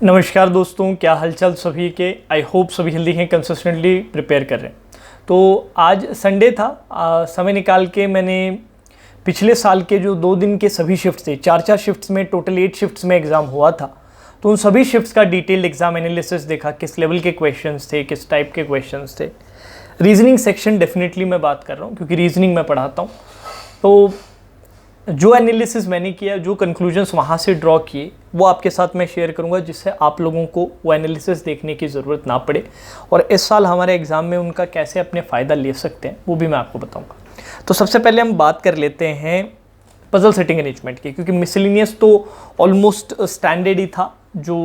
नमस्कार दोस्तों, क्या हालचाल सभी के। आई होप सभी हेल्दी हैं, कंसिस्टेंटली प्रिपेयर कर रहे हैं। तो आज संडे था, समय निकाल के मैंने पिछले साल के जो 2 दिन के सभी शिफ्ट्स थे, 4 शिफ्ट्स में टोटल 8 शिफ्ट्स में एग्ज़ाम हुआ था, तो उन सभी शिफ्ट्स का डिटेल एग्जाम एनालिसिस देखा, किस लेवल के क्वेश्चंस थे, किस टाइप के क्वेश्चंस थे। रीजनिंग सेक्शन डेफिनेटली मैं बात कर रहा हूँ क्योंकि रीजनिंग मैं पढ़ाता हूँ। तो जो एनालिसिस मैंने किया, जो कंक्लूजन्स वहाँ से ड्रॉ किए, वो आपके साथ मैं शेयर करूँगा, जिससे आप लोगों को वो एनालिसिस देखने की ज़रूरत ना पड़े और इस साल हमारे एग्ज़ाम में उनका कैसे अपने फ़ायदा ले सकते हैं वो भी मैं आपको बताऊँगा। तो सबसे पहले हम बात कर लेते हैं पजल सेटिंग अरेंजमेंट की, क्योंकि मिसलिनियस तो ऑलमोस्ट स्टैंडर्ड ही था जो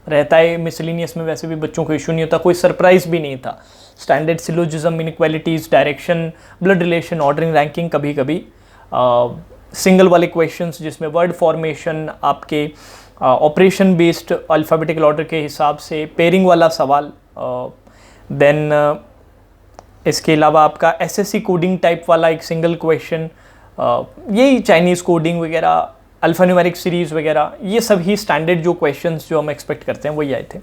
रहता है। मिसलिनियस में वैसे भी बच्चों को इशू नहीं होता, कोई सरप्राइज़ भी नहीं था। Standard syllogism, inequalities, direction, blood relation, ordering, ranking, कभी कभी सिंगल वाले क्वेश्चंस जिसमें वर्ड फॉर्मेशन, आपके ऑपरेशन बेस्ड अल्फ़ाबेटिकल ऑर्डर के हिसाब से, पेयरिंग वाला सवाल, देन इसके अलावा आपका एसएससी कोडिंग टाइप वाला एक सिंगल क्वेश्चन, यही चाइनीज़ कोडिंग वगैरह, अल्फ़ान्यूमेरिक सीरीज़ वगैरह, ये सभी स्टैंडर्ड जो क्वेश्चंस जो हम एक्सपेक्ट करते हैं वही आए थे।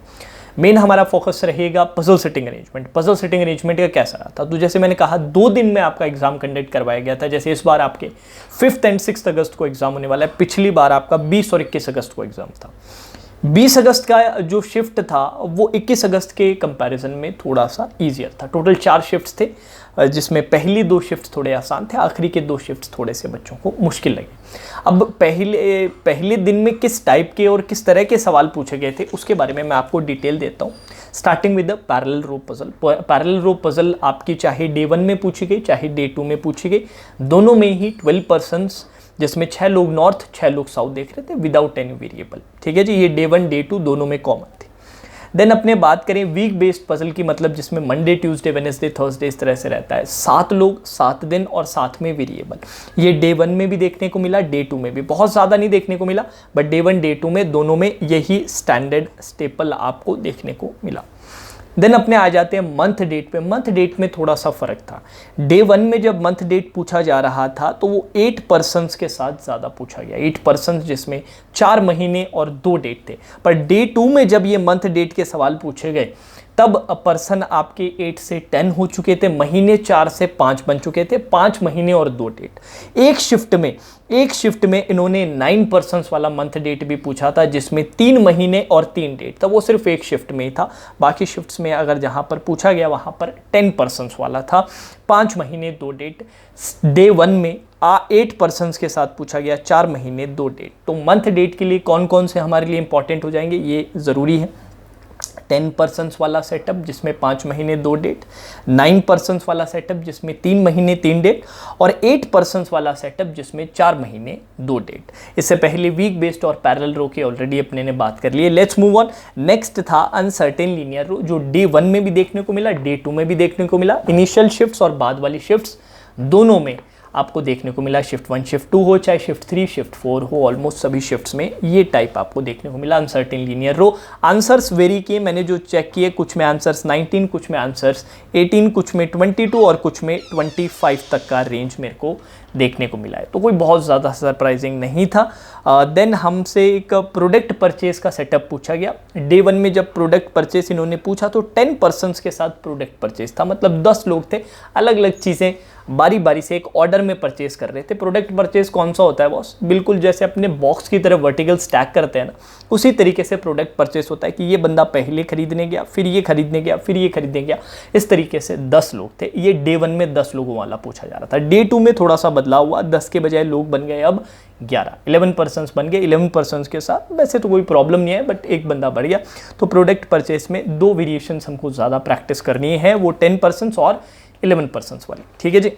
मेन हमारा फोकस रहेगा puzzle setting arrangement. Puzzle setting arrangement का कैसा रहा था, तो जैसे मैंने कहा 2 दिन में आपका एग्जाम कंडक्ट करवाया गया था। जैसे इस बार आपके 5 एंड 6 अगस्त को एग्जाम होने वाला है, पिछली बार आपका 20 और 21 अगस्त को एग्जाम था। 20 अगस्त का जो शिफ्ट था वो 21 अगस्त के कंपैरिजन में थोड़ा सा ईजियर था। टोटल 4 शिफ्ट्स थे, जिसमें पहली 2 शिफ्ट्स थोड़े आसान थे, आखिरी के 2 शिफ्ट्स थोड़े से बच्चों को मुश्किल लगे। अब पहले दिन में किस टाइप के और किस तरह के सवाल पूछे गए थे उसके बारे में मैं आपको डिटेल देता हूँ। Starting with the parallel row puzzle. Parallel row puzzle आपकी चाहे डे 1 में पूछी गई चाहे डे 2 में पूछी गई, दोनों में ही 12 पर्सन्स, जिसमें 6 लोग नॉर्थ 6 लोग साउथ देख रहे थे विदाउट एनी वेरिएबल। ठीक है जी, ये डे 1 डे 2 दोनों में कॉमन थे। देन अपने बात करें वीक बेस्ड पजल की, मतलब जिसमें मंडे, ट्यूसडे, वेडनेसडे, थर्सडे इस तरह से रहता है। 7 लोग 7 दिन और साथ में वेरिएबल। ये डे 1 में भी देखने को मिला, डे 2 में भी। बहुत ज़्यादा नहीं देखने को मिला, बट डे 1 डे 2 में दोनों में यही स्टैंडर्ड स्टेपल आपको देखने को मिला। देन अपने आ जाते हैं मंथ डेट पे। मंथ डेट में थोड़ा सा फर्क था। डे 1 में जब मंथ डेट पूछा जा रहा था तो वो 8 पर्सन्स के साथ ज़्यादा पूछा गया, 8 पर्सन्स, जिसमें 4 महीने और 2 डेट थे। पर डे 2 में जब ये मंथ डेट के सवाल पूछे गए तब पर्सन आपके 8 से 10 हो चुके थे, महीने 4 से 5 बन चुके थे, 5 महीने और 2 डेट। एक शिफ्ट में इन्होंने 9 पर्सन्स वाला मंथ डेट भी पूछा था, जिसमें 3 महीने और 3 डेट था। वो सिर्फ एक शिफ्ट में ही था। बाकी शिफ्ट्स में अगर जहां पर पूछा गया वहां पर 10 पर्सन्स वाला था, 5 महीने 2 डेट। डे 1 में 8 पर्सन्स के साथ पूछा गया, 4 महीने 2 डेट। तो मंथ डेट के लिए कौन कौन से हमारे लिए इंपॉर्टेंट हो जाएंगे ये ज़रूरी है। 10 पर्सन्स वाला सेटअप जिसमें 5 महीने 2 डेट, 9 पर्सन्स वाला सेटअप जिसमें 3 महीने 3 डेट, और 8 पर्सन्स वाला सेटअप जिसमें 4 महीने 2 डेट। इससे पहले वीक बेस्ड और पैरेलल रो की ऑलरेडी अपने ने बात कर ली है। Let's move on. नेक्स्ट था अनसर्टेन लीनियर रो, जो डे 1 में भी देखने को मिला, डे 2 में भी देखने को मिला। इनिशियल शिफ्ट्स और बाद वाली शिफ्ट्स दोनों में आपको देखने को मिला। शिफ्ट 1 शिफ्ट 2 हो, चाहे शिफ्ट 3 शिफ्ट 4 हो, ऑलमोस्ट सभी शिफ्ट्स में ये टाइप आपको देखने को मिला, अनसर्टेन लीनियर रो। आंसर्स वेरी किए, मैंने जो चेक किए, कुछ में आंसर्स 19, कुछ में आंसर्स 18, कुछ में 22 और कुछ में 25 तक का रेंज मेरे को देखने को मिला है। तो कोई बहुत ज़्यादा सरप्राइजिंग नहीं था। देन हमसे एक प्रोडक्ट परचेज का सेटअप पूछा गया। डे 1 में जब प्रोडक्ट परचेज इन्होंने पूछा तो 10 पर्सन्स के साथ प्रोडक्ट परचेज था, मतलब 10 लोग थे, अलग अलग चीज़ें बारी बारी से एक ऑर्डर में परचेज कर रहे थे। प्रोडक्ट परचेज कौन सा होता है बॉस? बिल्कुल जैसे अपने बॉक्स की तरह वर्टिकल स्टैक करते हैं ना, उसी तरीके से प्रोडक्ट परचेज होता है कि ये बंदा पहले खरीदने गया, फिर ये खरीदने गया, फिर ये खरीदने गया। इस तरीके से 10 लोग थे। ये डे 1 में 10 लोगों वाला पूछा जा रहा था। डे 2 में थोड़ा सा बदलाव हुआ, 10 के बजाय लोग बन गए अब 11 पर्सन्स बन गए। 11 पर्सन्स के साथ वैसे तो कोई प्रॉब्लम नहीं है, बट एक बंदा बढ़ गया। तो प्रोडक्ट परचेज में 2 वेरिएशंस हमको ज़्यादा प्रैक्टिस करनी है, वो 10 पर्सन्स और 11 पर्सन्स वाली। ठीक है जी।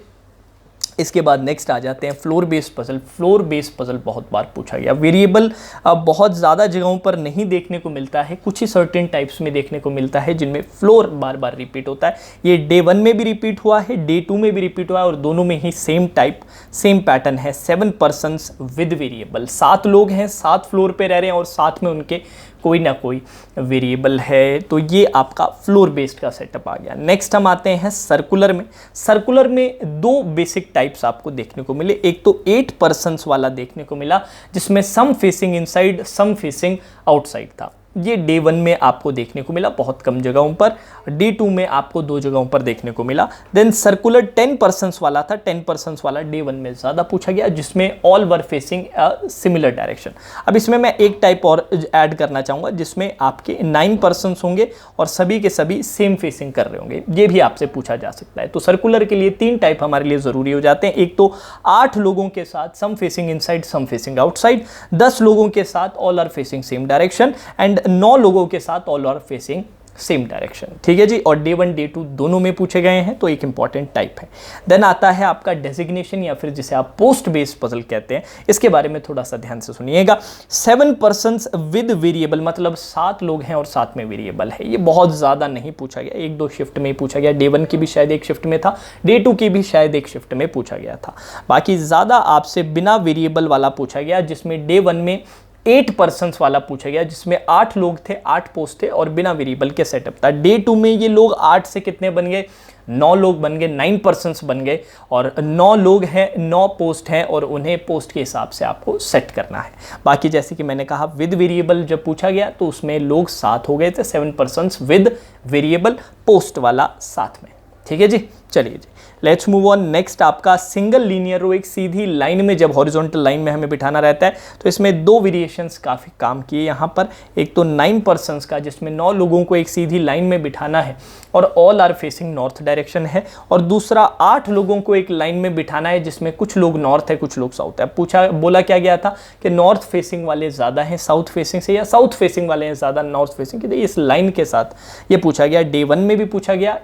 इसके बाद नेक्स्ट आ जाते हैं floor based puzzle. Floor based puzzle बहुत बार पूछा गया। वेरिएबल बहुत ज़्यादा जगहों पर नहीं देखने को मिलता है, कुछ ही सर्टेन टाइप्स में देखने को मिलता है जिनमें फ्लोर बार बार रिपीट होता है। ये डे 1 में भी रिपीट हुआ है, डे 2 में भी रिपीट हुआ है, और दोनों में ही सेम टाइप सेम पैटर्न है। 7 पर्सन्स विद वेरिएबल, 7 लोग हैं, 7 फ्लोर पे रह रहे हैं और साथ में उनके कोई ना कोई वेरिएबल है। तो ये आपका फ्लोर बेस्ड का सेटअप आ गया। नेक्स्ट हम आते हैं सर्कुलर में। सर्कुलर में 2 बेसिक टाइप्स आपको देखने को मिले। एक तो 8 पर्सन्स वाला देखने को मिला, जिसमें सम facing inside some facing outside था। ये डे 1 में आपको देखने को मिला बहुत कम जगहों पर, डे 2 में आपको 2 जगहों पर देखने को मिला। देन सर्कुलर 10% वाला था, 10% वाला डे 1 में ज़्यादा पूछा गया, जिसमें all were facing a similar direction. अब इसमें मैं एक टाइप और ऐड करना चाहूँगा जिसमें आपके 9% होंगे और सभी के सभी सेम फेसिंग कर रहे होंगे, ये भी आपसे पूछा जा सकता है। तो सर्कुलर के लिए 3 टाइप हमारे लिए ज़रूरी हो जाते हैं। एक तो 8 लोगों के साथ some facing inside some facing outside, 10 लोगों के साथ all are facing same direction, and 9 लोगों के साथ all are facing same direction. ठीक है जी, और डे 1 डे 2 दोनों में पूछे गए हैं, तो एक इंपॉर्टेंट टाइप है। देन आता है आपका डेजिग्नेशन या फिर जिसे आप पोस्ट बेस्ड पजल कहते हैं, इसके बारे में थोड़ा सा ध्यान से सुनिएगा। 7 पर्सन्स विद वेरिएबल, मतलब 7 लोग हैं और साथ में वेरिएबल है, ये बहुत ज़्यादा नहीं पूछा गया, 1-2 शिफ्ट में पूछा गया। डे 1 की भी शायद एक शिफ्ट में था, डे 2 की भी शायद एक शिफ्ट में पूछा गया था। बाकी ज़्यादा आपसे बिना वेरिएबल वाला पूछा गया, जिसमें डे 1 में 8% वाला पूछा गया, जिसमें 8 लोग थे, 8 पोस्ट थे और बिना वेरिएबल के सेटअप था। डे 2 में ये लोग 8 से कितने बन गए, 9 लोग बन गए, 9% बन गए, और 9 लोग हैं, 9 पोस्ट हैं और उन्हें पोस्ट के हिसाब से आपको सेट करना है। बाकी जैसे कि मैंने कहा विद वेरिएबल जब पूछा गया तो उसमें लोग 7 हो गए थे, 7% विद वेरिएबल, पोस्ट वाला साथ में। ठीक है जी, चलिए जी लेट्स मूव ऑन। नेक्स्ट आपका सिंगल लीनियर रो, एक सीधी लाइन में जब हॉरिजॉन्टल लाइन में हमें बिठाना रहता है तो इसमें 2 वेरिएशंस काफ़ी काम किए यहाँ पर। एक तो 9% का, जिसमें 9 लोगों को एक सीधी लाइन में बिठाना है और all are facing north direction है, और दूसरा 8 लोगों को एक लाइन में बिठाना है जिसमें कुछ लोग नॉर्थ है कुछ लोग साउथ है। बोला क्या गया था कि नॉर्थ फेसिंग वाले ज़्यादा हैं साउथ फेसिंग से, या साउथ फेसिंग वाले हैं ज़्यादा नॉर्थ फेसिंग के, तो इस लाइन के साथ ये पूछा गया। डे 1 में भी पूछा गया,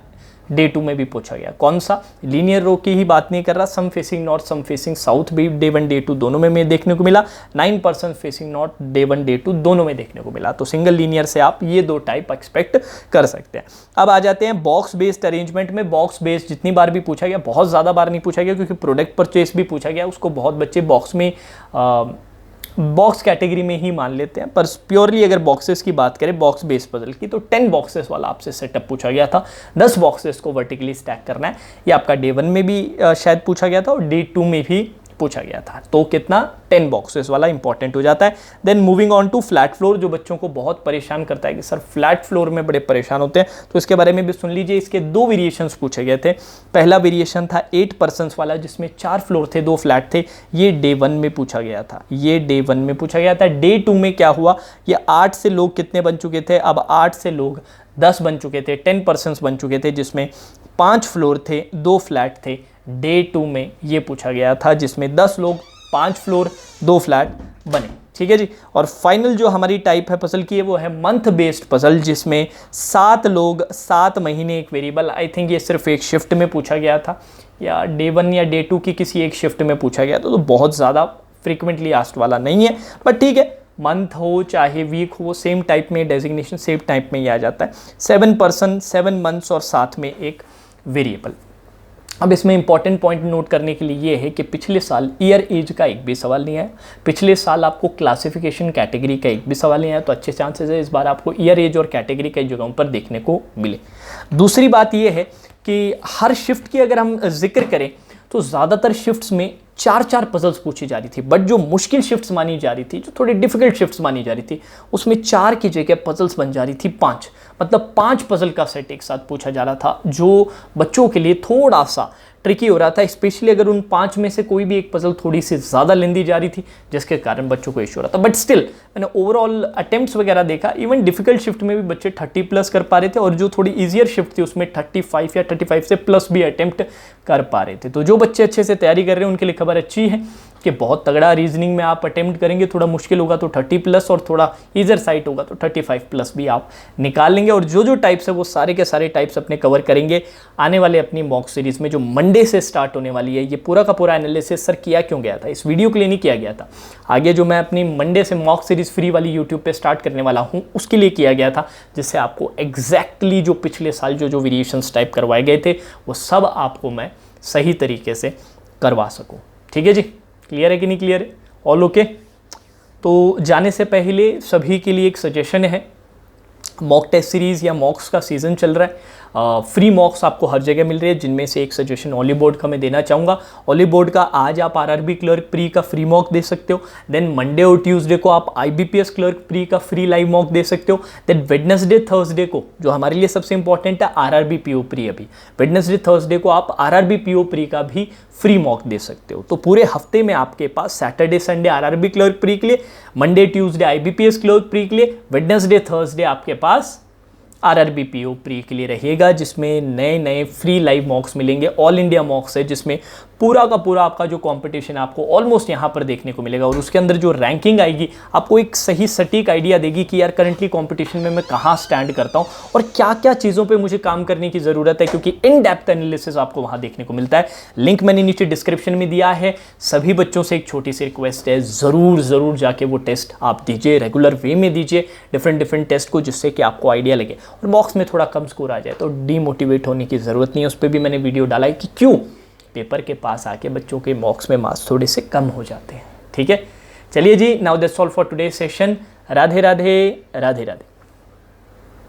डे 2 में भी पूछा गया। कौन सा, लीनियर रो की ही बात नहीं कर रहा, सम फेसिंग नॉर्थ सम फेसिंग साउथ भी डे 1 डे 2 दोनों में देखने को मिला। 9% फेसिंग नॉर्थ डे 1 डे 2 दोनों में देखने को मिला। तो सिंगल लीनियर से आप ये 2 टाइप एक्सपेक्ट कर सकते हैं। अब आ जाते हैं बॉक्स बेस्ड अरेंजमेंट में। बॉक्स बेस्ड जितनी बार भी पूछा गया, बहुत ज़्यादा बार नहीं पूछा गया क्योंकि प्रोडक्ट परचेस भी पूछा गया, उसको बहुत बच्चे बॉक्स में बॉक्स कैटेगरी में ही मान लेते हैं, पर प्योरली अगर बॉक्सेस की बात करें बॉक्स बेस पजल की, तो 10 बॉक्सेस वाला आपसे सेटअप पूछा गया था। 10 बॉक्सेस को वर्टिकली स्टैक करना है, ये आपका डे 1 में भी शायद पूछा गया था और डे 2 में भी पूछा गया था। तो कितना, 10 बॉक्सेस वाला इंपॉर्टेंट हो जाता है। Then moving on to flat floor, जो बच्चों को बहुत परेशान करता है कि सर फ्लैट फ्लोर में बड़े परेशान होते हैं, तो इसके बारे में भी सुन लीजिए। इसके 2 वेरिएशंस पूछे गए थे। पहला वेरिएशन था 8% वाला, जिसमें 4 फ्लोर थे, 2 फ्लैट थे, ये डे 1 में पूछा गया था। ये डे 1 में पूछा गया था। डे 2 में क्या हुआ, ये 8 से लोग कितने बन चुके थे, अब 8 से लोग 10 बन चुके थे, 10% बन चुके थे, जिसमें 5 फ्लोर थे, 2 फ्लैट थे। डे 2 में ये पूछा गया था, जिसमें 10 लोग, 5 फ्लोर, 2 फ्लैट बने। ठीक है जी। और फाइनल जो हमारी टाइप है पजल की है वो है मंथ बेस्ड पजल, जिसमें 7 लोग, 7 महीने, एक वेरिएबल। आई थिंक ये सिर्फ एक शिफ्ट में पूछा गया था, या डे 1 या डे 2 की किसी एक शिफ्ट में पूछा गया, तो बहुत ज़्यादा फ्रिक्वेंटली आस्क्ड वाला नहीं है, बट ठीक है, मंथ हो चाहे वीक हो, सेम टाइप में डेजिग्नेशन, सेम टाइप में ही आ जाता है। 7%, 7 मंथ्स और साथ में एक वेरिएबल। अब इसमें इंपॉर्टेंट पॉइंट नोट करने के लिए ये है कि पिछले साल ईयर एज का एक भी सवाल नहीं आया, पिछले साल आपको क्लासिफिकेशन कैटेगरी का एक भी सवाल नहीं आया, तो अच्छे चांसेस है इस बार आपको ईयर एज और कैटेगरी कई जगहों पर देखने को मिले। दूसरी बात ये है कि हर शिफ्ट की अगर हम जिक्र करें तो ज़्यादातर शिफ्ट्स में 4-4 पजल्स पूछी जा रही थी, बट जो मुश्किल शिफ्ट्स मानी जा रही थी, जो थोड़ी डिफिकल्ट शिफ्ट्स मानी जा रही थी, उसमें 4 की जगह पजल्स बन जा रही थी 5, मतलब 5 पजल का सेट एक साथ पूछा जा रहा था, जो बच्चों के लिए थोड़ा सा ट्रिकी हो रहा था, स्पेशली अगर उन 5 में से कोई भी एक पजल थोड़ी सी ज़्यादा लेंदी जा रही थी, जिसके कारण बच्चों को इशू हो रहा था। बट स्टिल मैंने ओवरऑल अटेम्प्ट्स वगैरह देखा, इवन डिफिकल्ट शिफ्ट में भी बच्चे 30+ कर पा रहे थे, और जो थोड़ी ईजियर शिफ्ट थी उसमें 35 या 35 से प्लस भी अटेम्प्ट कर पा रहे थे। तो जो बच्चे अच्छे से तैयारी कर रहे हैं उनके लिए खबर अच्छी है कि बहुत तगड़ा रीजनिंग में आप अटेम्प्ट करेंगे, थोड़ा मुश्किल होगा तो 30+ और थोड़ा ईजर साइट होगा तो 35+ भी आप निकाल लेंगे। और जो जो टाइप्स है वो सारे के सारे टाइप्स अपने कवर करेंगे आने वाले अपनी मॉक सीरीज़ में, जो मंडे से स्टार्ट होने वाली है। ये पूरा का पूरा एनालिसिस सर किया क्यों गया था, इस वीडियो के लिए नहीं किया गया था, आगे जो मैं अपनी मंडे से मॉक सीरीज़ फ्री वाली यूट्यूब पे स्टार्ट करने वाला हूँ उसके लिए किया गया था, जिससे आपको एग्जैक्टली जो पिछले साल जो वेरिएशंस टाइप करवाए गए थे वो सब आपको मैं सही तरीके से करवा सकूँ। ठीक है जी, क्लियर है कि नहीं क्लियर है, ऑल ओके। तो जाने से पहले सभी के लिए एक सजेशन है, मॉक टेस्ट सीरीज़ या मॉक्स का सीज़न चल रहा है, फ्री मॉक्स आपको हर जगह मिल रही है, जिनमें से एक सजेशन ओली बोर्ड का मैं देना चाहूँगा। ओली बोर्ड का आज आप आरआरबी क्लर्क प्री का फ्री मॉक दे सकते हो। देन मंडे और ट्यूसडे को आप आईबीपीएस क्लर्क प्री का फ्री लाइव मॉक दे सकते हो। देन वेडनेसडे थर्सडे को, जो हमारे लिए सबसे इंपॉर्टेंट है, आरआरबी पीओ प्री, अभी वेडनेसडे थर्सडे को आप आरआरबी पीओ प्री का भी फ्री मॉक दे सकते हो। तो पूरे हफ्ते में आपके पास Saturday Sunday RRB clerk pre के लिए, Monday Tuesday IBPS clerk pre के लिए, वेडनेसडे थर्सडे आपके पास आरआरबी पीओ प्री के लिए रहेगा, जिसमें नए नए फ्री लाइव मॉक्स मिलेंगे। ऑल इंडिया मॉक्स है, जिसमें पूरा का पूरा आपका जो कंपटीशन आपको ऑलमोस्ट यहाँ पर देखने को मिलेगा, और उसके अंदर जो रैंकिंग आएगी आपको एक सही सटीक आइडिया देगी कि यार करंटली कंपटीशन में मैं कहाँ स्टैंड करता हूँ और क्या क्या चीज़ों पे मुझे काम करने की ज़रूरत है, क्योंकि इन डेप्थ एनालिसिस आपको वहाँ देखने को मिलता है। लिंक मैंने नीचे डिस्क्रिप्शन में दिया है। सभी बच्चों से एक छोटी सी रिक्वेस्ट है, ज़रूर जाके वो टेस्ट आप दीजिए, रेगुलर वे में दीजिए डिफरेंट टेस्ट को, जिससे कि आपको आइडिया लगे। और मॉक्स में थोड़ा कम स्कोर आ जाए तो डीमोटिवेट होने की ज़रूरत नहीं है। उस पर भी मैंने वीडियो डाला है कि क्यों पेपर के पास आके बच्चों के मॉक्स में मार्क्स थोड़े से कम हो जाते हैं। ठीक है, चलिए जी, now that's all for today session. Radhe Radhe Radhe Radhe.